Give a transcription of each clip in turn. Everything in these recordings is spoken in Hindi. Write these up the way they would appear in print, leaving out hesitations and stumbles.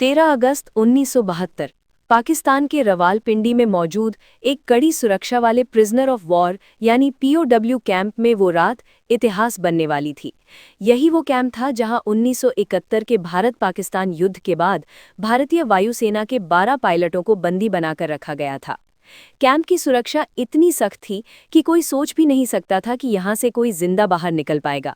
13 अगस्त 1972 पाकिस्तान के रवालपिंडी में मौजूद एक कड़ी सुरक्षा वाले प्रिजनर ऑफ वॉर यानी पीओडब्ल्यू कैंप में वो रात इतिहास बनने वाली थी। यही वो कैंप था जहां 1971 के भारत पाकिस्तान युद्ध के बाद भारतीय वायुसेना के 12 पायलटों को बंदी बनाकर रखा गया था। कैंप की सुरक्षा इतनी सख्त थी कि कोई सोच भी नहीं सकता था कि यहां से कोई जिंदा बाहर निकल पाएगा।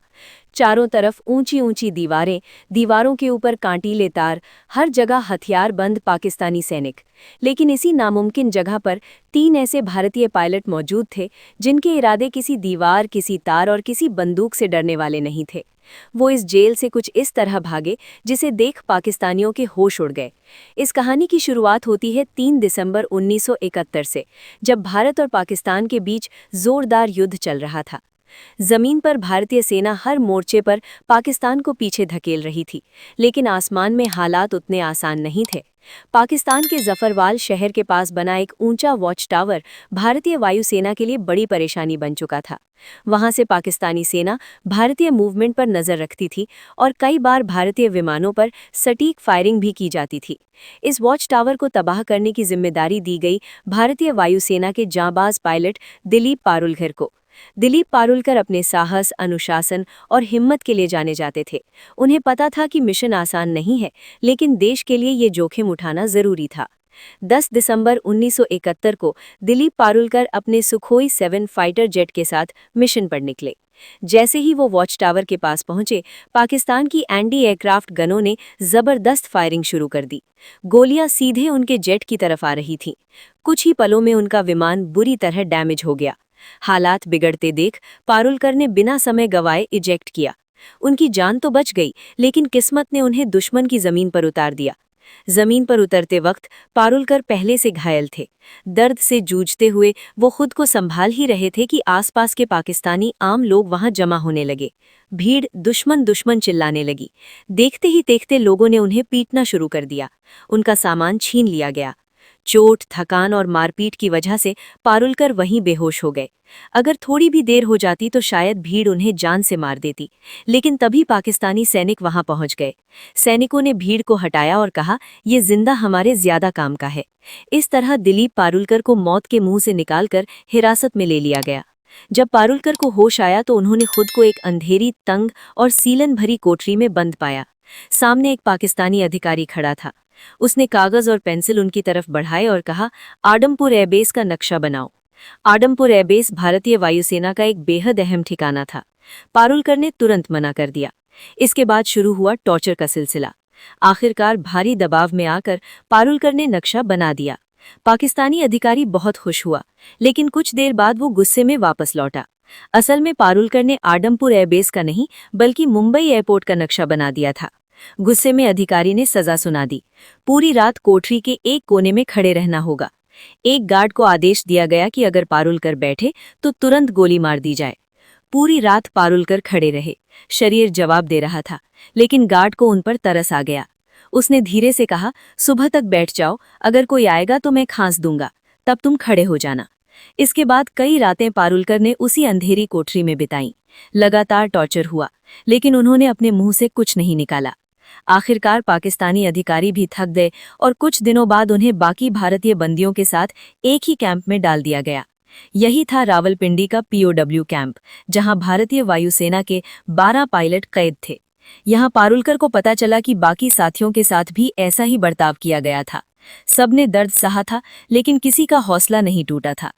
चारों तरफ ऊंची ऊंची दीवारें, दीवारों के ऊपर कांटीले तार, हर जगह हथियारबंद पाकिस्तानी सैनिक। लेकिन इसी नामुमकिन जगह पर 3 ऐसे भारतीय पायलट मौजूद थे जिनके इरादे किसी दीवार, किसी तार और किसी बंदूक से डरने वाले नहीं थे। वो इस जेल से कुछ इस तरह भागे जिसे देख पाकिस्तानियों के होश उड़ गए। इस कहानी की शुरुआत होती है 3 दिसंबर 1971 से, जब भारत और पाकिस्तान के बीच जोरदार युद्ध चल रहा था। जमीन पर भारतीय सेना हर मोर्चे पर पाकिस्तान को पीछे धकेल रही थी, लेकिन आसमान में हालात उतने आसान नहीं थे। पाकिस्तान के जफरवाल शहर के पास बना एक ऊंचा वॉच टावर भारतीय वायुसेना के लिए बड़ी परेशानी बन चुका था। वहां से पाकिस्तानी सेना भारतीय मूवमेंट पर नजर रखती थी और कई बार भारतीय विमानों पर सटीक फायरिंग भी की जाती थी। इस वॉच टावर को तबाह करने की जिम्मेदारी दी गई भारतीय वायुसेना के जांबाज पायलट दिलीप पारुलकर को। दिलीप पारुलकर अपने साहस, अनुशासन और हिम्मत के लिए जाने जाते थे। उन्हें पता था कि मिशन आसान नहीं है, लेकिन देश के लिए ये जोखिम उठाना जरूरी था। 10 दिसंबर 1971 को दिलीप पारुलकर अपने सुखोई 7 फाइटर जेट के साथ मिशन पर निकले। जैसे ही वो वॉच टावर के पास पहुंचे, पाकिस्तान की एंटी एयरक्राफ्ट गनों ने जबरदस्त फायरिंग शुरू कर दी। गोलियां सीधे उनके जेट की तरफ आ रही थीं। कुछ ही पलों में उनका विमान बुरी तरह डैमेज हो गया। हालात बिगड़ते देख पारुलकर ने बिना समय गवाए इजेक्ट किया। उनकी जान तो बच गई, लेकिन किस्मत ने उन्हें दुश्मन की जमीन पर उतार दिया। जमीन पर उतरते वक्त पारुलकर पहले से घायल थे। दर्द से जूझते हुए वो खुद को संभाल ही रहे थे कि आसपास के पाकिस्तानी आम लोग वहां जमा होने लगे। भीड़ दुश्मन दुश्मन चिल्लाने लगी। देखते ही देखते लोगों ने उन्हें पीटना शुरू कर दिया। उनका सामान छीन लिया गया। चोट, थकान और मारपीट की वजह से पारुलकर वहीं बेहोश हो गए। अगर थोड़ी भी देर हो जाती तो शायद भीड़ उन्हें जान से मार देती, लेकिन तभी पाकिस्तानी सैनिक वहां पहुंच गए। सैनिकों ने भीड़ को हटाया और कहा, ये जिंदा हमारे ज्यादा काम का है। इस तरह दिलीप पारुलकर को मौत के मुंह से निकालकर हिरासत में ले लिया गया। जब पारुलकर को होश आया तो उन्होंने खुद को एक अंधेरी, तंग और सीलन भरी कोठरी में बंद पाया। सामने एक पाकिस्तानी अधिकारी खड़ा था। उसने कागज और पेंसिल उनकी तरफ बढ़ाए और कहा, आडमपुर एयरबेस का नक्शा बनाओ। आडमपुर एयरबेस भारतीय वायुसेना का एक बेहद अहम ठिकाना था। पारुलकर ने तुरंत मना कर दिया। इसके बाद शुरू हुआ टॉर्चर का सिलसिला। आखिरकार भारी दबाव में आकर पारुलकर ने नक्शा बना दिया। पाकिस्तानी अधिकारी बहुत खुश हुआ, लेकिन कुछ देर बाद वो गुस्से में वापस लौटा। असल में पारुलकर ने आडमपुर एयरबेस का नहीं, बल्कि मुंबई एयरपोर्ट का नक्शा बना दिया था। गुस्से में अधिकारी ने सजा सुना दी। पूरी रात कोठरी के एक कोने में खड़े रहना होगा। एक गार्ड को आदेश दिया गया कि अगर पारुलकर बैठे तो तुरंत गोली मार दी जाए। पूरी रात पारुलकर खड़े रहे। शरीर जवाब दे रहा था, लेकिन गार्ड को उन पर तरस आ गया। उसने धीरे से कहा, सुबह तक बैठ जाओ, अगर कोई आएगा तो मैं खांस दूंगा, तब तुम खड़े हो जाना। इसके बाद कई रातें पारुलकर ने उसी अंधेरी कोठरी में बिताईं। लगातार टॉर्चर हुआ, लेकिन उन्होंने अपने मुंह से कुछ नहीं निकाला। आखिरकार पाकिस्तानी अधिकारी भी थक गए और कुछ दिनों बाद उन्हें बाकी भारतीय बंदियों के साथ एक ही कैंप में डाल दिया गया। यही था रावलपिंडी का पीओडब्ल्यू कैंप, जहां भारतीय वायुसेना के 12 पायलट कैद थे। यहां पारुलकर को पता चला कि बाकी साथियों के साथ भी ऐसा ही बर्ताव किया गया था। सबने दर्द सहा था, लेकिन किसी का हौसला नहीं टूटा था।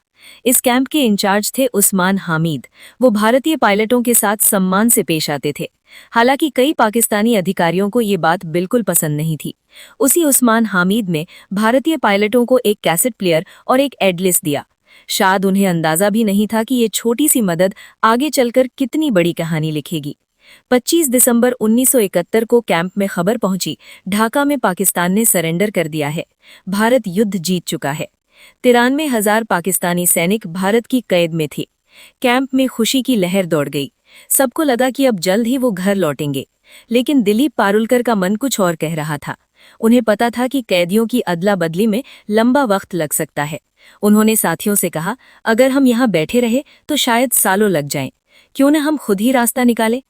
इस कैंप के इंचार्ज थे उस्मान हामिद। वो भारतीय पायलटों के साथ सम्मान से पेश आते थे। हालांकि कई पाकिस्तानी अधिकारियों को ये बात बिल्कुल पसंद नहीं थी। उसी उस्मान हामिद ने भारतीय पायलटों को एक कैसेट प्लेयर और एक एडलिस्ट दिया। शायद उन्हें अंदाजा भी नहीं था कि ये छोटी सी मदद आगे चलकर कितनी बड़ी कहानी लिखेगी। 25 दिसंबर 1971 को कैंप में खबर पहुंची, ढाका में पाकिस्तान ने सरेंडर कर दिया है। भारत युद्ध जीत चुका है। 93,000 पाकिस्तानी सैनिक भारत की कैद में थे। कैंप में खुशी की लहर दौड़ गई। सबको लगा कि अब जल्द ही वो घर लौटेंगे, लेकिन दिलीप पारुलकर का मन कुछ और कह रहा था। उन्हें पता था कि कैदियों की अदला बदली में लंबा वक्त लग सकता है। उन्होंने साथियों से कहा, अगर हम यहाँ बैठे रहे तो शायद सालों लग जाएं। क्यों न हम खुद ही रास्ता निकालें।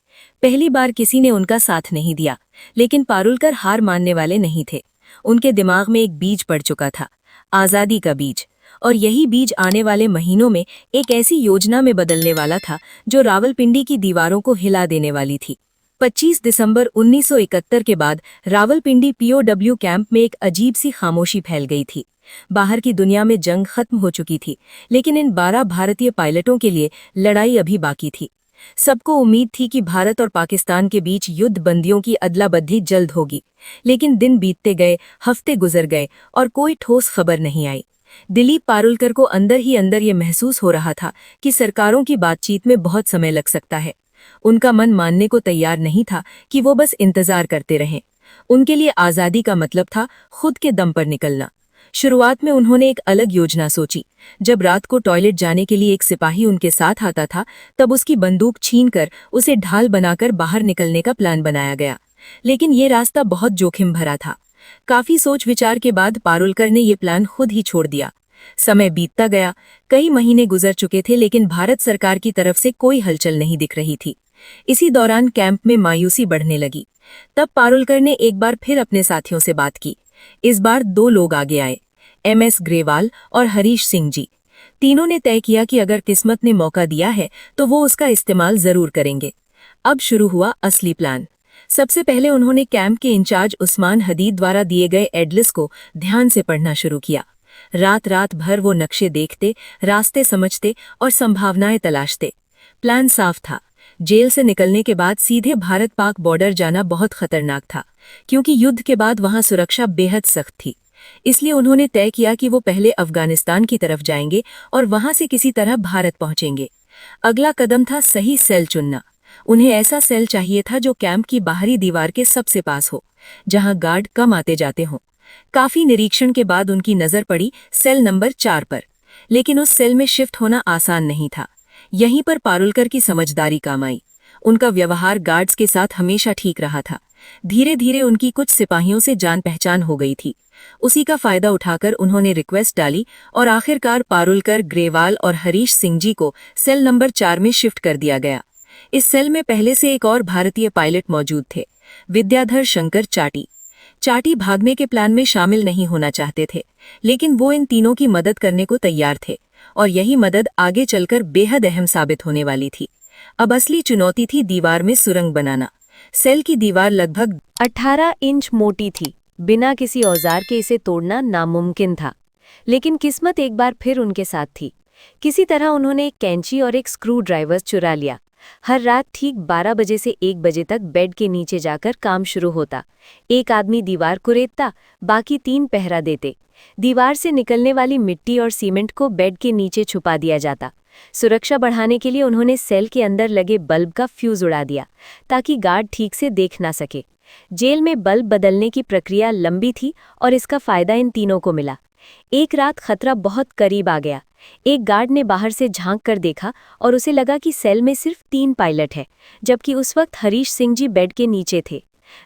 पहली बार किसी ने उनका साथ नहीं दिया, लेकिन पारुलकर हार मानने वाले नहीं थे। उनके दिमाग में एक बीज पड़ चुका था, आज़ादी का बीज। और यही बीज आने वाले महीनों में एक ऐसी योजना में बदलने वाला था जो रावलपिंडी की दीवारों को हिला देने वाली थी। 25 दिसंबर 1971 के बाद रावलपिंडी पीओडब्ल्यू कैंप में एक अजीब सी खामोशी फैल गई थी। बाहर की दुनिया में जंग खत्म हो चुकी थी, लेकिन इन 12 भारतीय पायलटों के लिए लड़ाई अभी बाकी थी। सबको उम्मीद थी कि भारत और पाकिस्तान के बीच युद्ध बंदियों की अदला-बदली जल्द होगी, लेकिन दिन बीतते गए, हफ्ते गुजर गए और कोई ठोस खबर नहीं आई। दिलीप पारुलकर को अंदर ही अंदर ये महसूस हो रहा था कि सरकारों की बातचीत में बहुत समय लग सकता है। उनका मन मानने को तैयार नहीं था कि वो बस इंतजार करते रहें। उनके लिए आज़ादी का मतलब था खुद के दम पर निकलना। शुरुआत में उन्होंने एक अलग योजना सोची। जब रात को टॉयलेट जाने के लिए एक सिपाही उनके साथ आता था, तब उसकी बंदूक छीनकर उसे ढाल बनाकर बाहर निकलने का प्लान बनाया गया। लेकिन ये रास्ता बहुत जोखिम भरा था। काफी सोच विचार के बाद पारुलकर ने ये प्लान खुद ही छोड़ दिया। समय बीतता गया, कई महीने गुजर चुके थे, लेकिन भारत सरकार की तरफ से कोई हलचल नहीं दिख रही थी। इसी दौरान कैंप में मायूसी बढ़ने लगी। तब पारुलकर ने एक बार फिर अपने साथियों से बात की। इस बार 2 लोग आगे आए, MS ग्रेवाल और हरीश सिंह जी। तीनों ने तय किया कि अगर किस्मत ने मौका दिया है तो वो उसका इस्तेमाल जरूर करेंगे। अब शुरू हुआ असली प्लान। सबसे पहले उन्होंने कैंप के इंचार्ज उस्मान हदीद द्वारा दिए गए एडलिस को ध्यान से पढ़ना शुरू किया। रात रात भर वो नक्शे देखते, रास्ते समझते और संभावनाएं तलाशते। प्लान साफ था, जेल से निकलने के बाद सीधे भारत पाक बॉर्डर जाना बहुत खतरनाक था, क्योंकि युद्ध के बाद वहां सुरक्षा बेहद सख्त थी। इसलिए उन्होंने तय किया कि वो पहले अफगानिस्तान की तरफ जाएंगे और वहां से किसी तरह भारत पहुंचेंगे। अगला कदम था सही सेल चुनना। उन्हें ऐसा सेल चाहिए था जो कैंप की बाहरी दीवार के सबसे पास हो, जहां गार्ड कम आते जाते हों। काफी निरीक्षण के बाद उनकी नजर पड़ी सेल नंबर 4 पर, लेकिन उस सेल में शिफ्ट होना आसान नहीं था। यहीं पर पारुलकर की समझदारी काम आई। उनका व्यवहार गार्ड्स के साथ हमेशा ठीक रहा था। धीरे धीरे उनकी कुछ सिपाहियों से जान पहचान हो गई थी। उसी का फायदा उठाकर उन्होंने रिक्वेस्ट डाली और आखिरकार पारुलकर, ग्रेवाल और हरीश सिंह जी को सेल नंबर 4 में शिफ्ट कर दिया गया। इस सेल में पहले से एक और भारतीय पायलट मौजूद थे, विद्याधर शंकर चाटी। चाटी भागने के प्लान में शामिल नहीं होना चाहते थे, लेकिन वो इन तीनों की मदद करने को तैयार थे, और यही मदद आगे चलकर बेहद अहम साबित होने वाली थी। अब असली चुनौती थी दीवार में सुरंग बनाना। सेल की दीवार लगभग 18 इंच मोटी थी। बिना किसी औजार के इसे तोड़ना नामुमकिन था, लेकिन किस्मत एक बार फिर उनके साथ थी। किसी तरह उन्होंने एक कैंची और एक स्क्रू ड्राइवर चुरा लिया। हर रात ठीक 12 बजे से 1 बजे तक बेड के नीचे जाकर काम शुरू होता। एक आदमी दीवार को रेतता, बाकी 3 पहरा देते। दीवार से निकलने वाली मिट्टी और सीमेंट को बेड के नीचे छुपा दिया जाता। सुरक्षा बढ़ाने के लिए उन्होंने सेल के अंदर लगे बल्ब का फ्यूज उड़ा दिया, ताकि गार्ड ठीक से देख ना सके। जेल में बल्ब बदलने की प्रक्रिया लंबी थी और इसका फायदा इन तीनों को मिला। एक रात खतरा बहुत करीब आ गया। एक गार्ड ने बाहर से झांक कर देखा और उसे लगा कि सेल में सिर्फ 3 पायलट है, जबकि उस वक्त हरीश सिंह जी बेड के नीचे थे।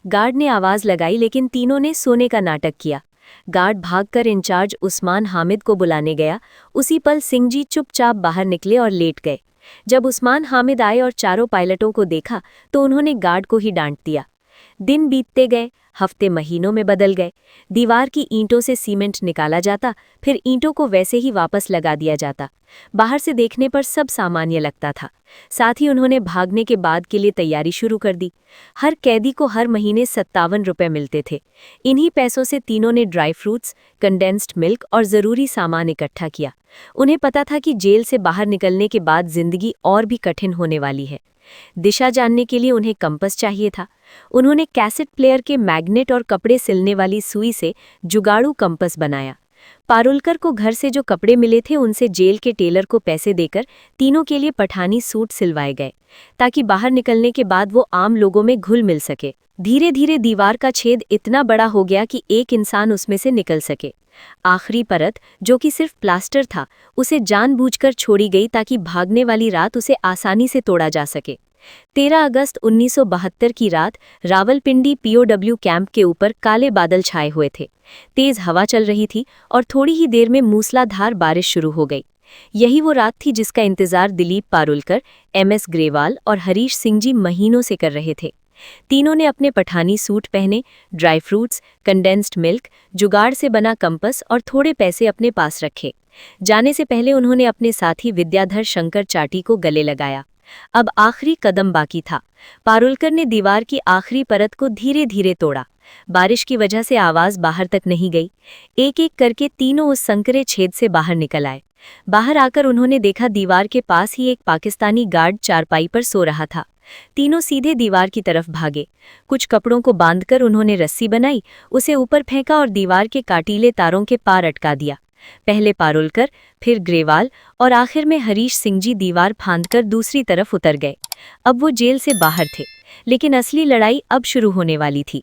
गार्ड ने आवाज लगाई, लेकिन तीनों ने सोने का नाटक किया। गार्ड भागकर इंचार्ज उस्मान हामिद को बुलाने गया। उसी पल सिंह जी चुपचाप बाहर निकले और लेट गए। जब उस्मान हामिद आए और चारों पायलटों को देखा तो उन्होंने गार्ड को ही डांट दिया। दिन बीतते गए, हफ्ते महीनों में बदल गए। दीवार की ईंटों से सीमेंट निकाला जाता, फिर ईंटों को वैसे ही वापस लगा दिया जाता। बाहर से देखने पर सब सामान्य लगता था। साथ ही उन्होंने भागने के बाद के लिए तैयारी शुरू कर दी। हर कैदी को हर महीने 57 रुपए मिलते थे। इन्हीं पैसों से तीनों ने ड्राई फ्रूट्स, कंडेंस्ड मिल्क और ज़रूरी सामान इकट्ठा किया। उन्हें पता था कि जेल से बाहर निकलने के बाद जिंदगी और भी कठिन होने वाली है। दिशा जानने के लिए उन्हें कंपस चाहिए था। उन्होंने कैसेट प्लेयर के मैग्नेट और कपड़े सिलने वाली सुई से जुगाड़ू कंपस बनाया। पारुलकर को घर से जो कपड़े मिले थे उनसे जेल के टेलर को पैसे देकर तीनों के लिए पठानी सूट सिलवाए गए, ताकि बाहर निकलने के बाद वो आम लोगों में घुल मिल सके। धीरे धीरे दीवार का छेद इतना बड़ा हो गया कि एक इंसान उसमें से निकल सके। आखिरी परत, जो कि सिर्फ प्लास्टर था, उसे जानबूझकर छोड़ी गई ताकि भागने वाली रात उसे आसानी से तोड़ा जा सके। 13 अगस्त 1972 की रात रावलपिंडी पीओडब्ल्यू कैंप के ऊपर काले बादल छाए हुए थे। तेज हवा चल रही थी और थोड़ी ही देर में मूसलाधार बारिश शुरू हो गई। यही वो रात थी जिसका इंतजार दिलीप पारुलकर, MS ग्रेवाल और हरीश सिंह जी महीनों से कर रहे थे। तीनों ने अपने पठानी सूट पहने, ड्राई फ्रूट्स, कंडेंस्ड मिल्क, जुगाड़ से बना कंपस और थोड़े पैसे अपने पास रखे। जाने से पहले उन्होंने अपने साथी विद्याधर शंकर चाटी को गले लगाया। अब आखिरी कदम बाकी था। पारुलकर ने दीवार की आखिरी परत को धीरे धीरे तोड़ा। बारिश की वजह से आवाज बाहर तक नहीं गई। एक एक करके तीनों उस संकरे छेद से बाहर निकल आए। बाहर आकर उन्होंने देखा दीवार के पास ही एक पाकिस्तानी गार्ड चारपाई पर सो रहा था। तीनों सीधे दीवार की तरफ भागे। कुछ कपड़ों को बांधकर उन्होंने रस्सी बनाई, उसे ऊपर फेंका और दीवार के काटीले तारों के पार अटका दिया। पहले पारुलकर, फिर ग्रेवाल और आखिर में हरीश सिंह जी दीवार फांदकर दूसरी तरफ उतर गए। अब वो जेल से बाहर थे, लेकिन असली लड़ाई अब शुरू होने वाली थी।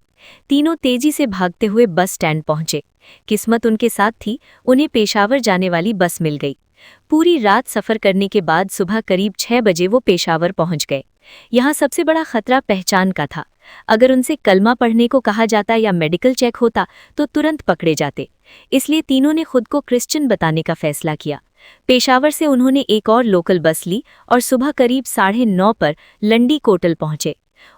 तीनों तेजी से भागते हुए बस स्टैंड पहुंचे। किस्मत उनके साथ थी, उन्हें पेशावर जाने वाली बस मिल गई। पूरी रात सफर करने के बाद सुबह करीब 6 बजे वो पेशावर पहुंच गए। यहाँ सबसे बड़ा खतरा पहचान का था। अगर उनसे कलमा पढ़ने को कहा जाता या मेडिकल चेक होता तो तुरंत पकड़े जाते। इसलिए तीनों ने खुद को क्रिश्चियन बताने का फैसला किया। पेशावर से उन्होंने एक और लोकल बस ली और सुबह करीब 9:30 पर लंडी कोटल पहुंचे।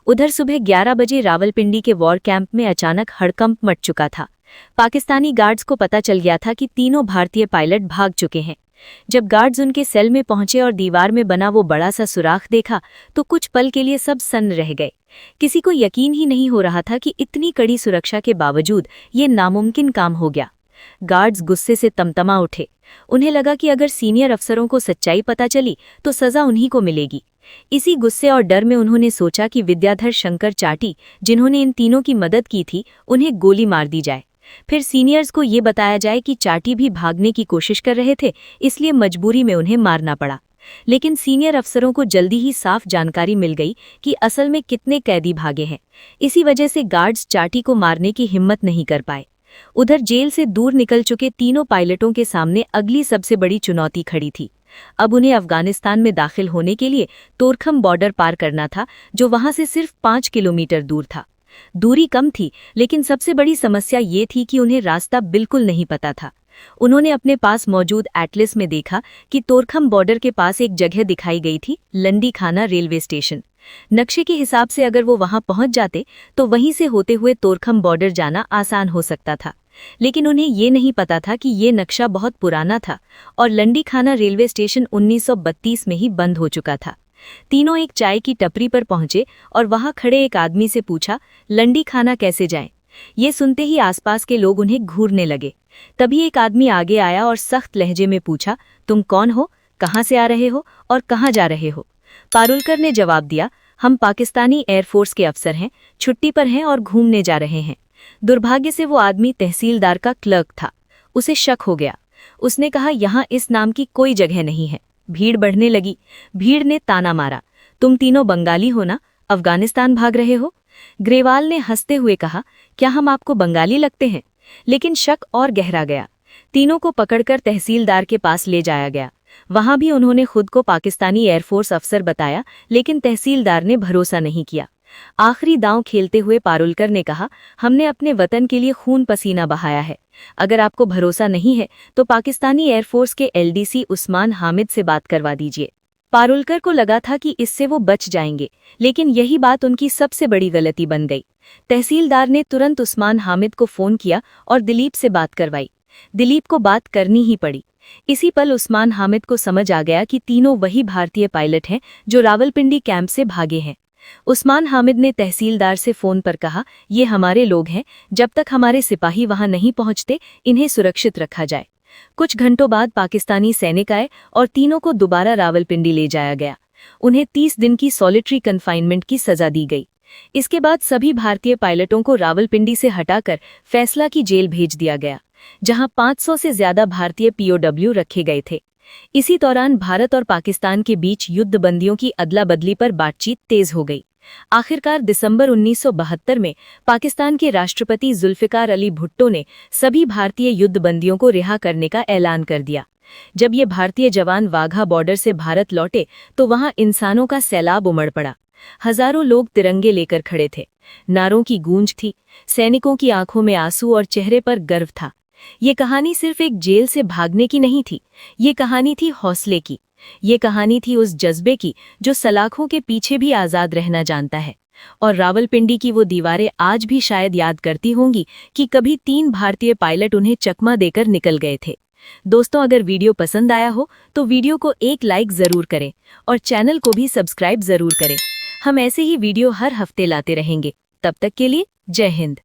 उधर सुबह 11 बजे रावलपिंडी के वॉर कैंप में अचानक हड़कंप मच चुका था। पाकिस्तानी गार्ड्स को पता चल गया था कि तीनों भारतीय पायलट भाग चुके हैं। जब गार्ड्स उनके सेल में पहुंचे और दीवार में बना वो बड़ा सा सुराख देखा तो कुछ पल के लिए सब सन्न रह गए। किसी को यकीन ही नहीं हो रहा था कि इतनी कड़ी सुरक्षा के बावजूद ये नामुमकिन काम हो गया। गार्ड्स गुस्से से तमतमा उठे। उन्हें लगा कि अगर सीनियर अफसरों को सच्चाई पता चली तो सजा उन्हीं को मिलेगी। इसी गुस्से और डर में उन्होंने सोचा कि विद्याधर शंकर चाटी, जिन्होंने इन तीनों की मदद की थी, उन्हें गोली मार दी जाए। फिर सीनियर्स को ये बताया जाए कि चाटी भी भागने की कोशिश कर रहे थे, इसलिए मजबूरी में उन्हें मारना पड़ा। लेकिन सीनियर अफसरों को जल्दी ही साफ जानकारी मिल गई कि असल में कितने कैदी भागे हैं। इसी वजह से गार्ड्स चाटी को मारने की हिम्मत नहीं कर पाए। उधर जेल से दूर निकल चुके तीनों पायलटों के सामने अगली सबसे बड़ी चुनौती खड़ी थी। अब उन्हें अफगानिस्तान में दाखिल होने के लिए तोरखम बॉर्डर पार करना था, जो वहां से सिर्फ 5 किलोमीटर दूर था। दूरी कम थी, लेकिन सबसे बड़ी समस्या ये थी कि उन्हें रास्ता बिल्कुल नहीं पता था। उन्होंने अपने पास मौजूद एटलस में देखा कि तोरखम बॉर्डर के पास एक जगह दिखाई गई थी, लंडी खाना रेलवे स्टेशन। नक्शे के हिसाब से अगर वो वहां पहुंच जाते तो वहीं से होते हुए तोरखम बॉर्डर जाना आसान हो सकता था। लेकिन उन्हें ये नहीं पता था कि ये नक्शा बहुत पुराना था और लंडी खाना रेलवे स्टेशन 1932 में ही बंद हो चुका था। तीनों एक चाय की टपरी पर पहुंचे और वहां खड़े एक आदमी से पूछा, लंडी खाना कैसे जाएं? ये सुनते ही आसपास के लोग उन्हें घूरने लगे। तभी एक आदमी आगे आया और सख्त लहजे में पूछा, तुम कौन हो, कहाँ से आ रहे हो और कहाँ जा रहे हो? पारुलकर ने जवाब दिया, हम पाकिस्तानी एयरफोर्स के अफसर हैं, छुट्टी पर हैं और घूमने जा रहे हैं। दुर्भाग्य से वो आदमी तहसीलदार का क्लर्क था। उसे शक हो गया। उसने कहा, यहाँ इस नाम की कोई जगह नहीं है। भीड़ बढ़ने लगी। भीड़ ने ताना मारा, तुम तीनों बंगाली हो ना, अफगानिस्तान भाग रहे हो? ग्रेवाल ने हंसते हुए कहा, क्या हम आपको बंगाली लगते हैं? लेकिन शक और गहरा गया। तीनों को पकड़कर तहसीलदार के पास ले जाया गया। वहां भी उन्होंने खुद को पाकिस्तानी एयरफोर्स अफसर बताया, लेकिन तहसीलदार ने भरोसा नहीं किया। आखिरी दांव खेलते हुए पारुलकर ने कहा, हमने अपने वतन के लिए खून पसीना बहाया है। अगर आपको भरोसा नहीं है तो पाकिस्तानी एयरफोर्स के एलडीसी उस्मान हामिद से बात करवा दीजिए। पारुलकर को लगा था कि इससे वो बच जाएंगे, लेकिन यही बात उनकी सबसे बड़ी गलती बन गई। तहसीलदार ने तुरंत उस्मान हामिद को फोन किया और दिलीप से बात करवाई। दिलीप को बात करनी ही पड़ी। इसी पल उस्मान हामिद को समझ आ गया कि तीनों वही भारतीय पायलट हैं जो रावलपिंडी कैंप से भागे हैं। उस्मान हामिद ने तहसीलदार से फोन पर कहा, ये हमारे लोग हैं, जब तक हमारे सिपाही वहां नहीं पहुंचते इन्हें सुरक्षित रखा जाए। कुछ घंटों बाद पाकिस्तानी सैनिक आए और तीनों को दोबारा रावलपिंडी ले जाया गया। उन्हें 30 दिन की सॉलिटरी कन्फाइनमेंट की सजा दी गई। इसके बाद सभी भारतीय पायलटों को रावलपिंडी से हटाकर फैसला की जेल भेज दिया गया, जहां 500 से ज्यादा भारतीय पीओडब्ल्यू रखे गए थे। इसी दौरान भारत और पाकिस्तान के बीच युद्धबंदियों की अदला बदली पर बातचीत तेज हो गई। आखिरकार दिसंबर 1972 में पाकिस्तान के राष्ट्रपति जुल्फिकार अली भुट्टो ने सभी भारतीय युद्धबंदियों को रिहा करने का ऐलान कर दिया। जब ये भारतीय जवान वाघा बॉर्डर से भारत लौटे तो वहां इंसानों का सैलाब उमड़ पड़ा। हजारों लोग तिरंगे लेकर खड़े थे। नारों की गूंज थी। सैनिकों की आंखों में आंसू और चेहरे पर गर्व था। ये कहानी सिर्फ एक जेल से भागने की नहीं थी, ये कहानी थी हौसले की। ये कहानी थी उस जज्बे की जो सलाखों के पीछे भी आजाद रहना जानता है। और रावलपिंडी की वो दीवारें आज भी शायद याद करती होंगी कि कभी 3 भारतीय पायलट उन्हें चकमा देकर निकल गए थे। दोस्तों, अगर वीडियो पसंद आया हो तो वीडियो को एक लाइक जरूर करें और चैनल को भी सब्सक्राइब जरूर करें। हम ऐसे ही वीडियो हर हफ्ते लाते रहेंगे। तब तक के लिए जय हिंद।